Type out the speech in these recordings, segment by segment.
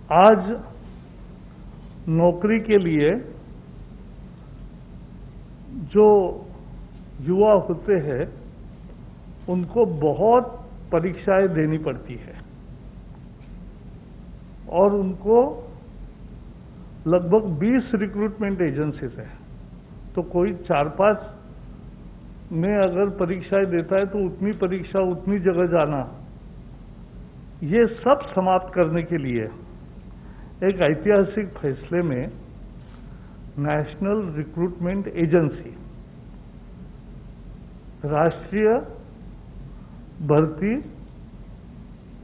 आज नौकरी के लिए जो युवा होते हैं उनको बहुत परीक्षाएं देनी पड़ती है और उनको लगभग 20 रिक्रूटमेंट एजेंसीज है। तो कोई 4-5 में अगर परीक्षाएं देता है तो उतनी परीक्षा उतनी जगह जाना, ये सब समाप्त करने के लिए एक ऐतिहासिक फैसले में नेशनल रिक्रूटमेंट एजेंसी, राष्ट्रीय भर्ती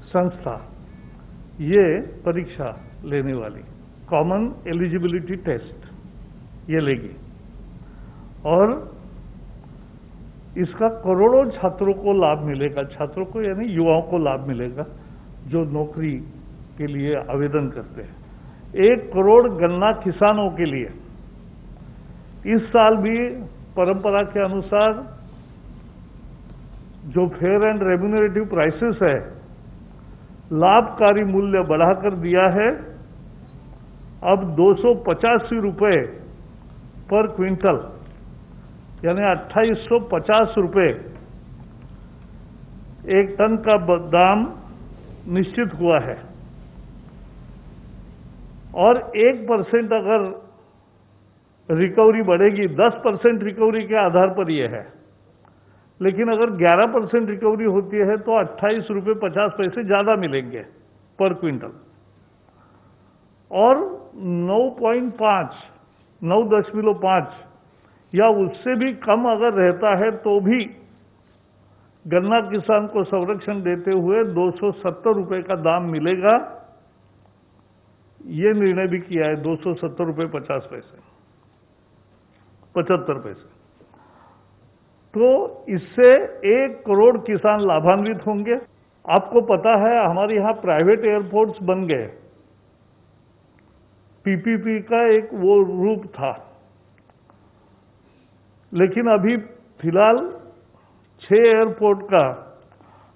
संस्था, ये परीक्षा लेने वाली कॉमन एलिजिबिलिटी टेस्ट ये लेगी और इसका करोड़ों छात्रों को लाभ मिलेगा। छात्रों को यानी युवाओं को लाभ मिलेगा जो नौकरी के लिए आवेदन करते हैं। 1 करोड़ गन्ना किसानों के लिए इस साल भी परंपरा के अनुसार जो फेयर एंड रेम्यूनरेटिव प्राइसेस है, लाभकारी मूल्य बढ़ाकर दिया है। अब 285 रुपए पर क्विंटल यानी 2850 रुपए एक टन का दाम निश्चित हुआ है और 1% अगर रिकवरी बढ़ेगी, 10% रिकवरी के आधार पर यह है, लेकिन अगर 11% रिकवरी होती है तो 28 रुपये 50 पैसे ज्यादा मिलेंगे पर क्विंटल और 9.5 या उससे भी कम अगर रहता है तो भी गन्ना किसान को संरक्षण देते हुए 270 रुपए का दाम मिलेगा। ये निर्णय भी किया है, 270 रुपये 50 पैसे 75 पैसे। तो इससे 1 करोड़ किसान लाभान्वित होंगे। आपको पता है हमारे यहां प्राइवेट एयरपोर्ट्स बन गए, पीपीपी का एक वो रूप था, लेकिन अभी फिलहाल 6 एयरपोर्ट का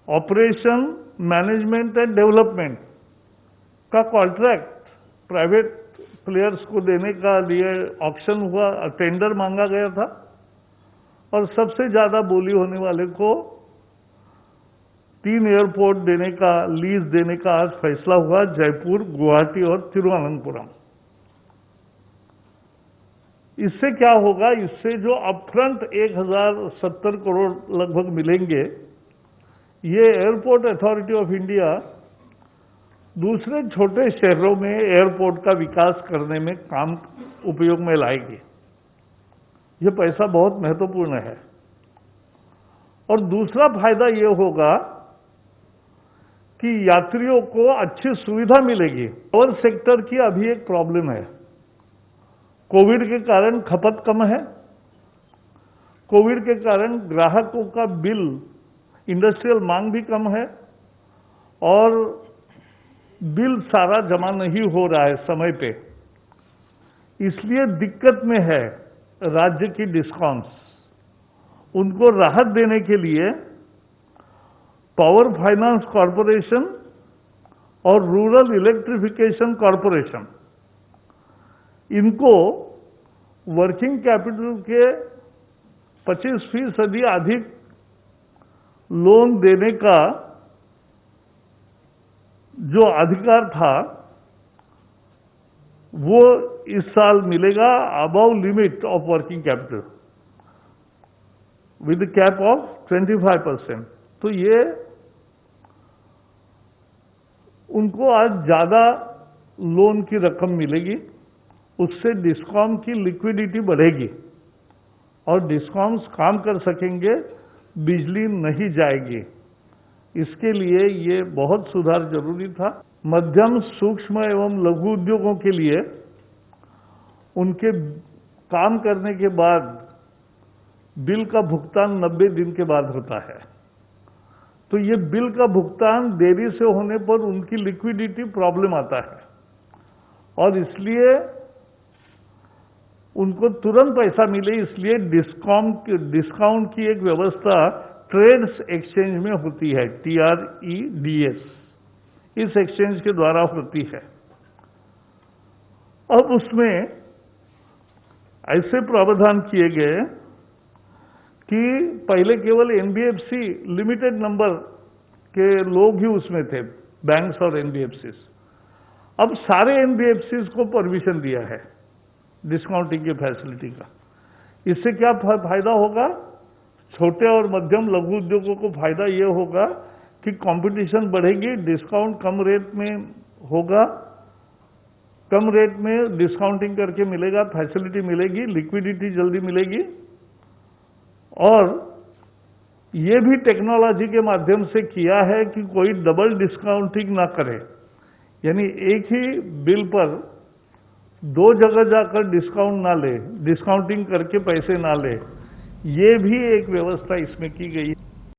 ऑपरेशन, मैनेजमेंट एंड डेवलपमेंट का कॉन्ट्रैक्ट प्राइवेट प्लेयर्स को देने का लिए ऑक्शन हुआ, टेंडर मांगा गया था और सबसे ज्यादा बोली होने वाले को 3 एयरपोर्ट देने का, लीज देने का आज फैसला हुआ, जयपुर, गुवाहाटी और तिरुवनंतपुरम। इससे क्या होगा, इससे जो अपफ्रंट 1070 करोड़ लगभग मिलेंगे, ये एयरपोर्ट अथॉरिटी ऑफ इंडिया दूसरे छोटे शहरों में एयरपोर्ट का विकास करने में काम उपयोग में लाएगी। ये पैसा बहुत महत्वपूर्ण है। और दूसरा फायदा ये होगा कि यात्रियों को अच्छी सुविधा मिलेगी। ट्रैवल सेक्टर की अभी एक प्रॉब्लम है, कोविड के कारण खपत कम है, कोविड के कारण ग्राहकों का बिल, इंडस्ट्रियल मांग भी कम है और बिल सारा जमा नहीं हो रहा है समय पे, इसलिए दिक्कत में है राज्य की डिस्कॉम्स। उनको राहत देने के लिए पावर फाइनेंस कॉरपोरेशन और रूरल इलेक्ट्रिफिकेशन कॉरपोरेशन, इनको वर्किंग कैपिटल के 25% अधिक लोन देने का जो अधिकार था वो इस साल मिलेगा, above limit of working capital with cap of 25%। तो ये उनको आज ज्यादा लोन की रकम मिलेगी, उससे डिस्कॉम की लिक्विडिटी बढ़ेगी और डिस्कॉम्स काम कर सकेंगे, बिजली नहीं जाएगी। इसके लिए ये बहुत सुधार जरूरी था। मध्यम, सूक्ष्म एवं लघु उद्योगों के लिए उनके काम करने के बाद बिल का भुगतान 90 दिन के बाद होता है। तो ये बिल का भुगतान देरी से होने पर उनकी लिक्विडिटी प्रॉब्लम आता है और इसलिए उनको तुरंत पैसा मिले, इसलिए डिस्काउंट की एक व्यवस्था ट्रेड्स एक्सचेंज में होती है, TREDS, इस एक्सचेंज के द्वारा होती है। अब उसमें ऐसे प्रावधान किए गए कि पहले केवल एनबीएफसी लिमिटेड नंबर के लोग ही उसमें थे, बैंक्स और एनबीएफसी। अब सारे एनबीएफसी को परमिशन दिया है डिस्काउंटिंग की फैसिलिटी का। इससे क्या फायदा होगा? छोटे और मध्यम लघु उद्योगों को फायदा ये होगा कि कंपटीशन बढ़ेगी, डिस्काउंट कम रेट में होगा, कम रेट में डिस्काउंटिंग करके मिलेगा, फैसिलिटी मिलेगी, लिक्विडिटी जल्दी मिलेगी। और ये भी टेक्नोलॉजी के माध्यम से किया है कि कोई डबल डिस्काउंटिंग ना करे, यानी एक ही बिल पर दो जगह जाकर डिस्काउंट ना ले, डिस्काउंटिंग करके पैसे ना ले। ये भी एक व्यवस्था इसमें की गई है।